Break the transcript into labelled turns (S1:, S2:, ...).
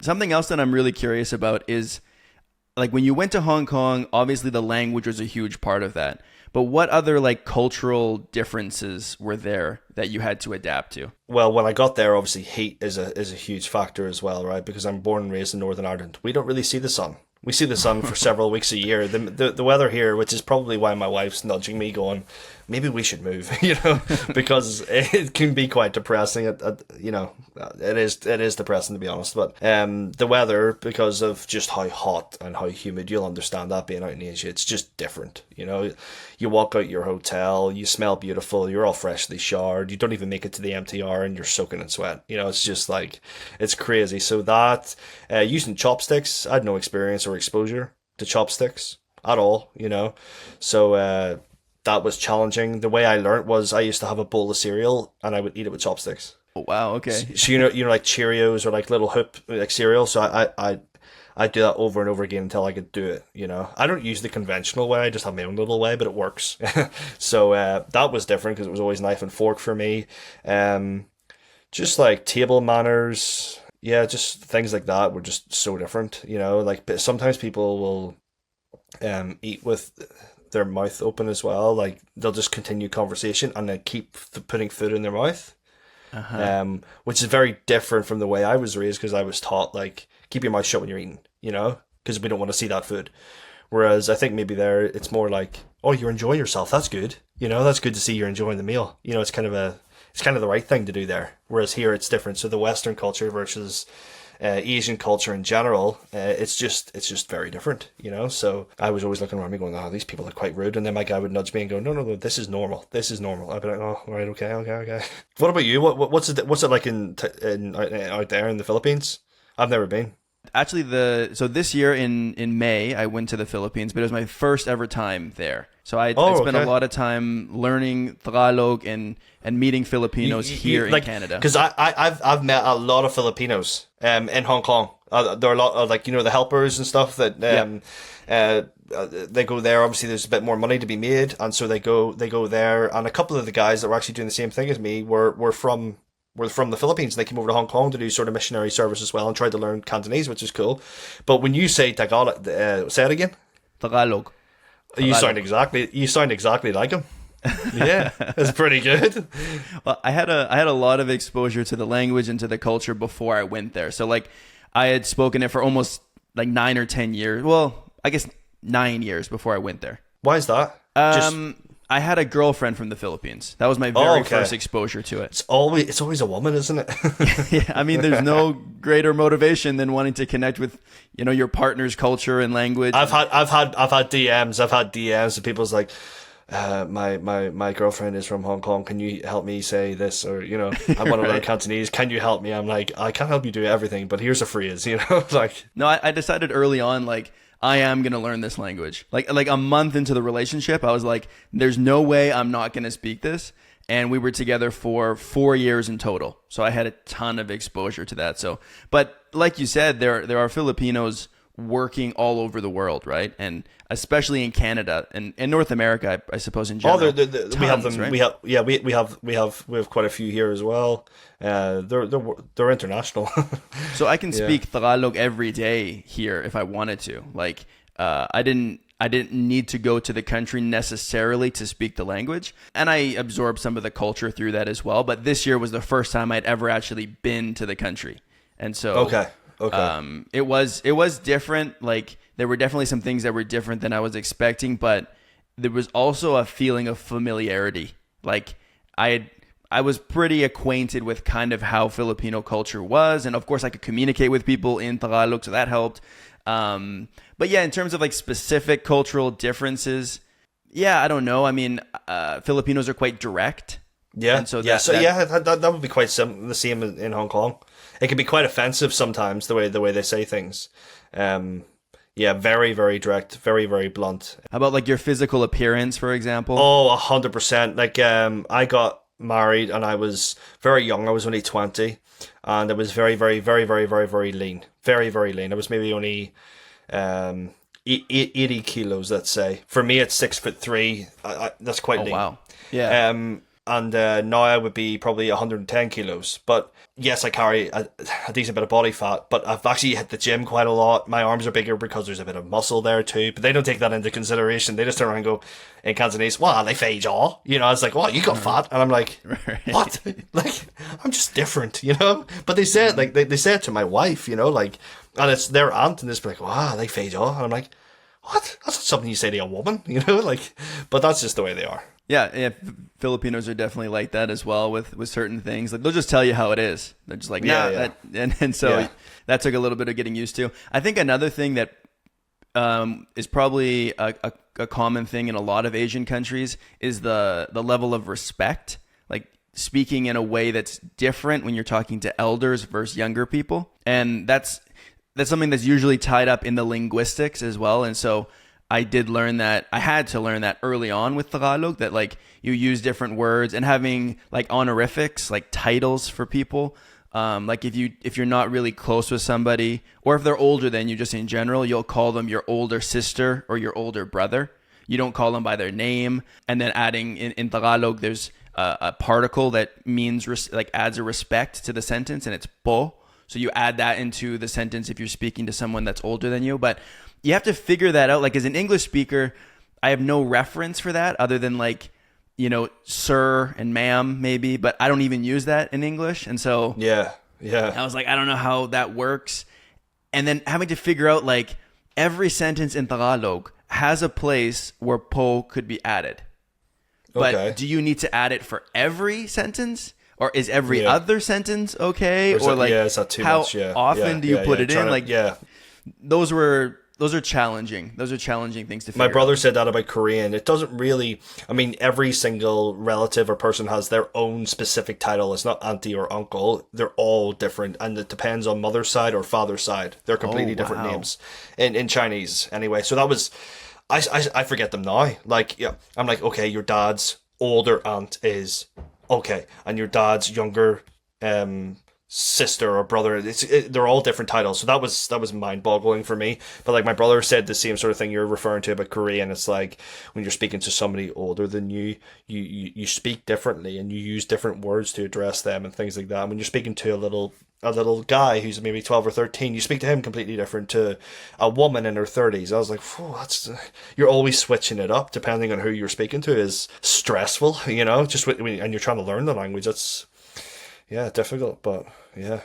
S1: Something else that I'm really curious about is like when you went to Hong Kong, obviously the language was a huge part of that. But what other like cultural differences were there that you had to adapt to?
S2: Well, when I got there, obviously heat is a huge factor as well, right? Because I'm born and raised in Northern Ireland. We don't really see the sun. We see the sun for several weeks a year. The weather here, which is probably why my wife's nudging me, going, maybe we should move, because it can be quite depressing. It is depressing, to be honest. But the weather, because of just how hot and how humid, you'll understand that being out in Asia, it's just different. You walk out your hotel, you smell beautiful, you're all freshly showered, you don't even make it to the MTR and you're soaking in sweat. It's just like, it's crazy. So that, using chopsticks, I had no experience or exposure to chopsticks at all, So that was challenging. The way I learnt was I used to have a bowl of cereal and I would eat it with chopsticks.
S1: Oh, wow, okay.
S2: So like Cheerios or like little hoop like cereal. So I do that over and over again until I could do it. I don't use the conventional way. I just have my own little way, but it works. So that was different because it was always knife and fork for me. Just like table manners. Yeah, just things like that were just so different. But sometimes people will eat with their mouth open as well. Like they'll just continue conversation and then keep putting food in their mouth. Which is very different from the way I was raised, because I was taught like keep your mouth shut when you're eating, because we don't want to see that food. Whereas I think maybe there it's more like, oh, you're enjoying yourself, that's good, that's good to see you're enjoying the meal. It's kind of the right thing to do there. Whereas here it's different. So the Western culture versus Asian culture in general, it's just very different, So I was always looking around me going, oh, these people are quite rude. And then my guy would nudge me and go, no, this is normal. This is normal. I'd be like, oh, right, okay. What about you? What's it like in out there in the Philippines? I've never been.
S1: Actually, so this year in May, I went to the Philippines, but it was my first ever time there. So I spent a lot of time learning Tagalog and meeting Filipinos here in Canada.
S2: Because I've met a lot of Filipinos in Hong Kong. There are a lot of the helpers and stuff that they go there. Obviously, there's a bit more money to be made, and so they go there. And a couple of the guys that were actually doing the same thing as me were from the Philippines. They came over to Hong Kong to do sort of missionary service as well and tried to learn Cantonese, which is cool. But when you say Tagalog, say it again.
S1: Tagalog.
S2: You sound exactly like him. Yeah, it's pretty good.
S1: Well, I had a lot of exposure to the language and to the culture before I went there. So like I had spoken it for almost like 9 or 10 years. Well, I guess 9 years before I went there.
S2: Why is that?
S1: I had a girlfriend from the Philippines. That was my very first exposure to it.
S2: It's always a woman, isn't it?
S1: Yeah, I mean, there's no greater motivation than wanting to connect with, your partner's culture and language.
S2: I've had DMs, and people's like, my girlfriend is from Hong Kong. Can you help me say this? Or I want to learn Cantonese. Can you help me? I'm like, I can't help you do everything, but here's a phrase. Like.
S1: No, I decided early on, like, I am going to learn this language. Like a month into the relationship, I was like, there's no way I'm not going to speak this. And we were together for 4 years in total. So I had a ton of exposure to that. So, but like you said, there are Filipinos working all over the world, right? And especially in Canada and in North America, I suppose in general.
S2: We have them. Right? We have quite a few here as well. They're international.
S1: So I can speak Tagalog every day here if I wanted to. Like I didn't need to go to the country necessarily to speak the language, and I absorbed some of the culture through that as well. But this year was the first time I'd ever actually been to the country, and so
S2: okay.
S1: It was different. Like there were definitely some things that were different than I was expecting, but there was also a feeling of familiarity. Like I was pretty acquainted with kind of how Filipino culture was, and of course I could communicate with people in Tagalog, so that helped. But yeah, in terms of like specific cultural differences, yeah, I don't know. I mean, Filipinos are quite direct.
S2: Yeah,
S1: and so
S2: that would be quite the same in Hong Kong. It can be quite offensive sometimes the way they say things. Yeah, very, very direct, very, very blunt.
S1: How about like your physical appearance, for example?
S2: Oh, 100%. Like I got married and I was very young. I was only 20, and I was very, very, very, very, very, very lean. Very, very lean. I was maybe only 80 kilos, let's say. For me, it's 6'3". That's quite lean.
S1: Wow. Yeah.
S2: and now I would be probably 110 kilos. But yes, I carry a decent bit of body fat, but I've actually hit the gym quite a lot. My arms are bigger because there's a bit of muscle there too, but they don't take that into consideration. They just turn around and go, in Cantonese, "Wow, they fade jaw." You know, I was like, "What, you got fat?" And I'm like, "What?" Like, I'm just different, you know? But they say it, like, they say it to my wife, you know, like, and it's their aunt, and it's like, "Wow, they fade jaw." And I'm like, "What? That's not something you say to a woman," you know? Like, but that's just the way they are.
S1: Yeah, Filipinos are definitely like that as well with certain things. Like they'll just tell you how it is. They're just like, nah,
S2: Yeah.
S1: and so that took a little bit of getting used to. I think another thing that is probably a common thing in a lot of Asian countries is the level of respect, like speaking in a way that's different when you're talking to elders versus younger people, and that's something that's usually tied up in the linguistics as well. And so I did learn that. I had to learn that early on with Tagalog, that like you use different words and having like honorifics, like titles for people. Like if you're not really close with somebody, or if they're older than you, just in general, you'll call them your older sister or your older brother. You don't call them by their name. And then adding in Tagalog, there's a particle that means like adds a respect to the sentence, and it's po. So you add that into the sentence if you're speaking to someone that's older than you. But you have to figure that out. Like as an English speaker, I have no reference for that other than like, you know, sir and ma'am maybe, but I don't even use that in English. And so
S2: Yeah.
S1: I was like, I don't know how that works. And then having to figure out like every sentence in Tagalog has a place where po could be added. But
S2: Okay.
S1: do you need to add it for every sentence? Or is every other sentence okay? Or like,
S2: is that too
S1: how
S2: much? Yeah.
S1: often do you put it in? Like,
S2: yeah.
S1: those are challenging. Those are challenging things to figure
S2: My brother
S1: out.
S2: said that about Korean. It doesn't really. I mean, every single relative or person has their own specific title. It's not auntie or uncle. They're all different, and it depends on mother's side or father's side. They're completely different
S1: wow.
S2: names in Chinese. Anyway, so that was. I forget them now. Like, yeah, I'm like, okay, your dad's older aunt is okay, and your dad's younger sister or brother, they're all different titles. So that was mind-boggling for me. But like my brother said the same sort of thing you're referring to about Korean. It's like when you're speaking to somebody older than you speak differently, and you use different words to address them and things like that. And when you're speaking to a little guy who's maybe 12 or 13, you speak to him completely different to a woman in her 30s. I was like, that's, you're always switching it up depending on who you're speaking to. Is stressful, you know, and you're trying to learn the language. That's, yeah, difficult, but yeah.